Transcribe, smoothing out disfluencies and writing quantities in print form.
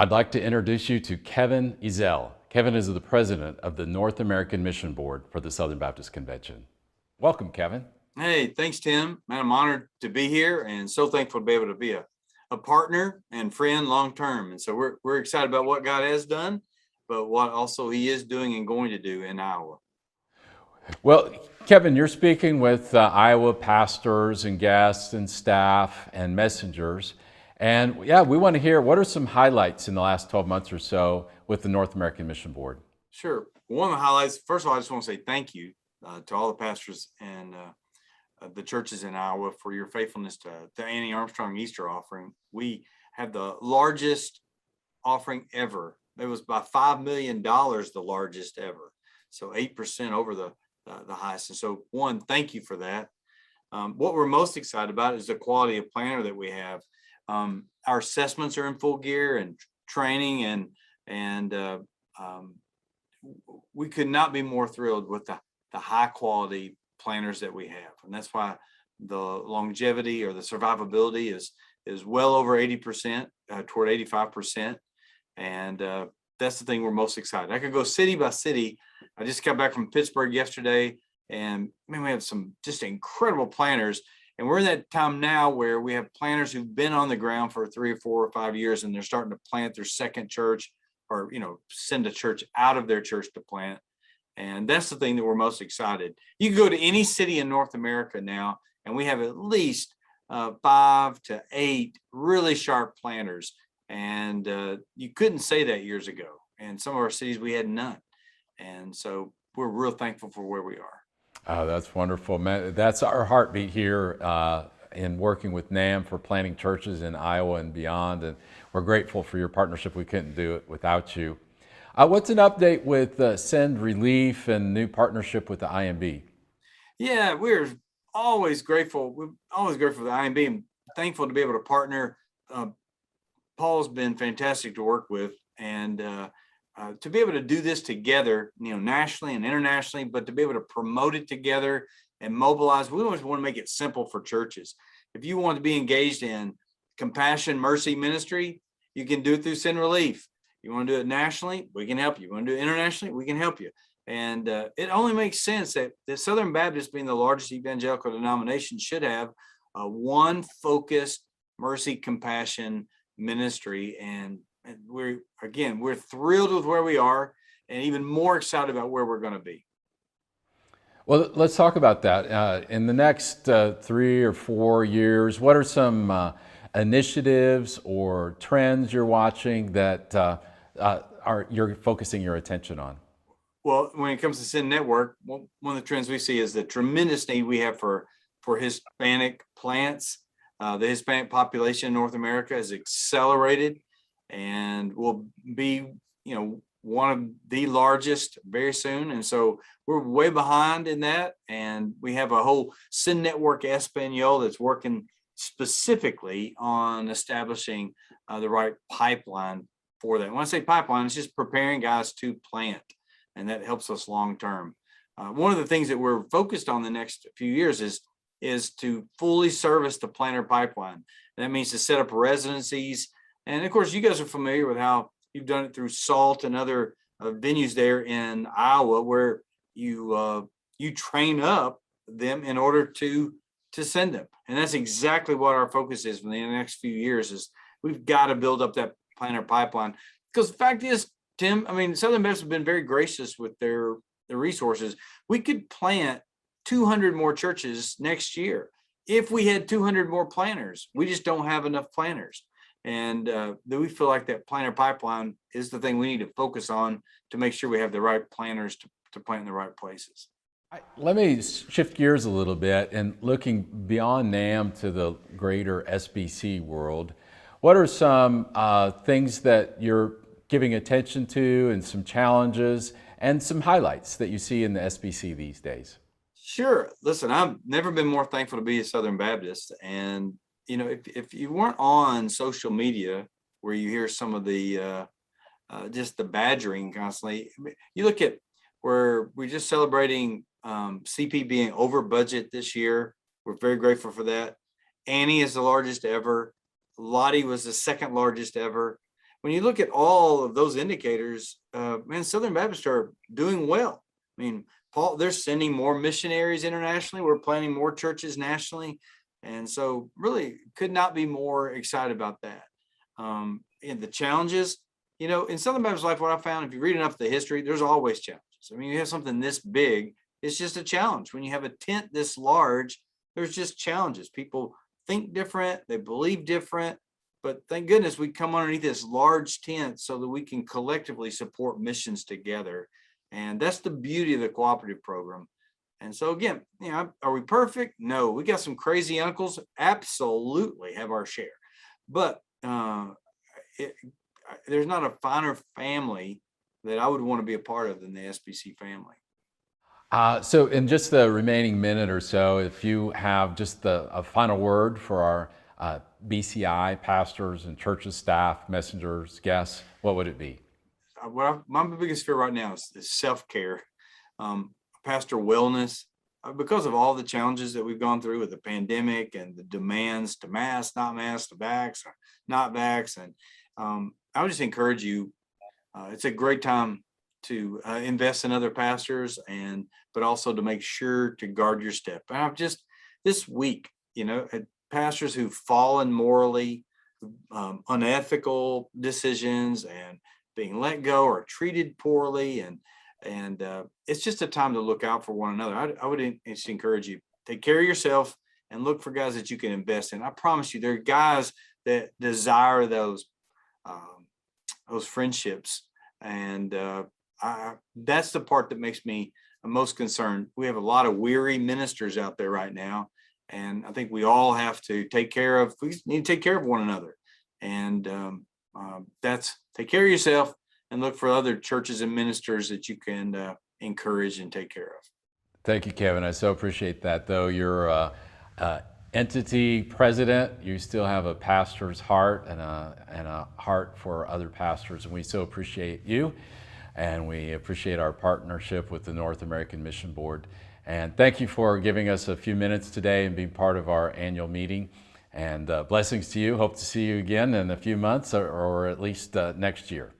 I'd like to introduce you to Kevin Ezell. Kevin is the president of the North American Mission Board for the Southern Baptist Convention. Welcome, Kevin. Hey, thanks, Tim. Man, I'm honored to be here and so thankful to be able to be a partner and friend long term. And so we're excited about what God has done, but what also He is doing and going to do in Iowa. Well, Kevin, you're speaking with Iowa pastors and guests and staff and messengers. And yeah, we want to hear what are some highlights in the last 12 months or so with the North American Mission Board? Sure. One of the highlights, first of all, I just want to say thank you to all the pastors and the churches in Iowa for your faithfulness to the Annie Armstrong Easter offering. We had the largest offering ever. It was by $5 million, the largest ever. So 8% over the highest. And so, one, thank you for that. What we're most excited about is the quality of planner that we have. Our assessments are in full gear and training, and we could not be more thrilled with the high quality planners that we have. And that's why the longevity or the survivability is well over 80%, toward 85%. And that's the thing we're most excited. I could go city by city. I just got back from Pittsburgh yesterday, and man, we have some just incredible planners. And we're in that time now where we have planners who've been on the ground for 3 or 4 or 5 years, and they're starting to plant their second church, or send a church out of their church to plant. And that's the thing that we're most excited. You can go to any city in North America now, and we have at least 5 to 8 really sharp planners. And you couldn't say that years ago. And some of our cities, we had none. And so we're real thankful for where we are. Oh, that's wonderful, man. That's our heartbeat here in working with NAMB for planting churches in Iowa and beyond. And we're grateful for your partnership. We couldn't do it without you. What's an update with Send Relief and new partnership with the IMB? Yeah, we're always grateful. We're always grateful for the IMB and thankful to be able to partner. Paul's been fantastic to work with, and to be able to do this together, nationally and internationally, but to be able to promote it together and mobilize. We always want to make it simple for churches. If you want to be engaged in compassion, mercy ministry, you can do it through Send Relief. You want to do it nationally, we can help you. You want to do it internationally, we can help you. And it only makes sense that the Southern Baptist, being the largest evangelical denomination, should have one focused mercy, compassion ministry. And we're thrilled with where we are, and even more excited about where we're going to be. Well, let's talk about that. In the next 3 or 4 years, what are some initiatives or trends you're watching that you're focusing your attention on? Well, when it comes to Send Network, one of the trends we see is the tremendous need we have for Hispanic plants. The Hispanic population in North America has accelerated and will be, one of the largest very soon. And so we're way behind in that. And we have a whole Send Network Espanol that's working specifically on establishing the right pipeline for that. When I say pipeline, it's just preparing guys to plant, and that helps us long term. One of the things that we're focused on the next few years is to fully service the planter pipeline. And that means to set up residencies. And of course, you guys are familiar with how you've done it through SALT and other venues there in Iowa, where you train up them in order to send them. And that's exactly what our focus is for the next few years. Is we've got to build up that planter pipeline, because the fact is, Tim, Southern Baptist have been very gracious with their resources. We could plant 200 more churches next year if we had 200 more planners. We just don't have enough planners. And we feel like that planter pipeline is the thing we need to focus on to make sure we have the right planners to plant in the right places. Let me shift gears a little bit, and looking beyond NAMB to the greater SBC world. What are some things that you're giving attention to, and some challenges and some highlights that you see in the SBC these days? Sure. Listen, I've never been more thankful to be a Southern Baptist. And if you weren't on social media, where you hear some of the just the badgering constantly, you look at where we're just celebrating CP being over budget this year. We're very grateful for that. Annie is the largest ever. Lottie was the second largest ever. when you look at all of those indicators, man, Southern Baptists are doing well. I mean, Paul, they're sending more missionaries internationally. We're planting more churches nationally. And so really could not be more excited about that. And the challenges, in Southern Baptist life, what I found, if you read enough of the history, there's always challenges. I mean, you have something this big, it's just a challenge. When you have a tent this large, there's just challenges. People think different, they believe different, but thank goodness we come underneath this large tent so that we can collectively support missions together. And that's the beauty of the cooperative program. And so again, are we perfect? No. We got some crazy uncles, absolutely have our share. But there's not a finer family that I would want to be a part of than the SBC family. So in just the remaining minute or so, if you have just a final word for our BCI pastors and churches, staff, messengers, guests, what would it be? My biggest fear right now is self-care, pastor wellness, because of all the challenges that we've gone through with the pandemic and the demands to mask, not mask, to vax, or not vax. And I would just encourage you, it's a great time to invest in other pastors, but also to make sure to guard your step. And I've just this week, pastors who've fallen morally, unethical decisions and being let go or treated poorly. And it's just a time to look out for one another. I would just encourage you, take care of yourself and look for guys that you can invest in. I promise you, there are guys that desire those friendships. And that's the part that makes me most concerned. We have a lot of weary ministers out there right now. And I think we all have to we need to take care of one another. And that's take care of yourself and look for other churches and ministers that you can encourage and take care of. Thank you, Kevin. I so appreciate that. Though you're a entity president, you still have a pastor's heart and a heart for other pastors. And we so appreciate you. And we appreciate our partnership with the North American Mission Board. And thank you for giving us a few minutes today and being part of our annual meeting. And blessings to you. Hope to see you again in a few months or at least next year.